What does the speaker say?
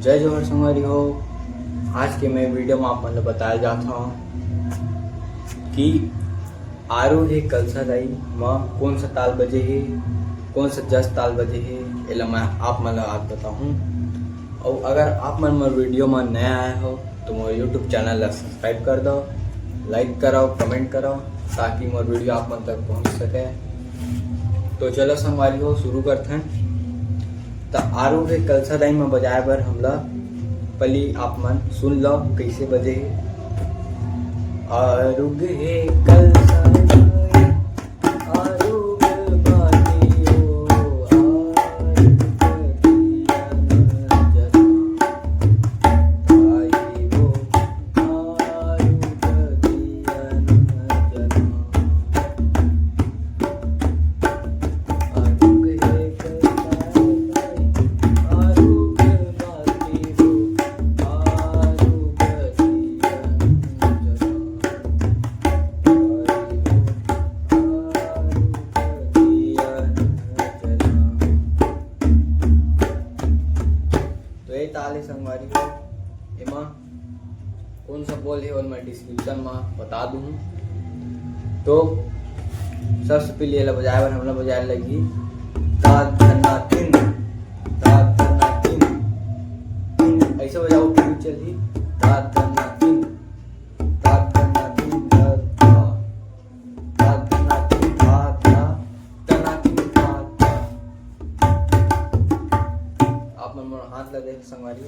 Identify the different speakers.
Speaker 1: जय जोहर संगवारी हो। आज के मैं वीडियो में आप मतलब बताया जाता हूँ कि आरोहे कलसा दाई में कौन सा ताल बजे है, कौन सा जस ताल बजे है, एला मैं आप मतलब आज बताऊँ। और अगर आप मन मोर वीडियो में नया आए हो तो मोर यूट्यूब चैनल ला सब्सक्राइब कर दो, लाइक करो, कमेंट करो ताकि मोर वीडियो आप मन तक पहुँच सके। तो चलो संगवारी हो शुरू करते हैं। तो आरोहे कलसा दाई में बजाए बर हमला पहली आप मन सुन लो कैसे बजे है। आरुगे कलसा दाई, आरुग बाटे ओ, आरुग दिया न जना, आई वो आरुग दिया न जना। आरुगे कलसा दाई, आरुग बाटे ओ, आरुग दिया न जना। तो ये ताले संगवारी हो एमा कौन सा बोल है और मैं डिस्क्रिप्शन में बता दूँ। तो सबसे पहले ये बजाए बर हमला बजाए लगी दा धना तीन, दा धना तीन, तीन ऐसे बजाओ फिर चली दा धना तीन, दा धना तीन, दा धा, दा धना तीन, धा धा, धना तीन, धा धा। आप मन मोर हाथ ला देख संगवारी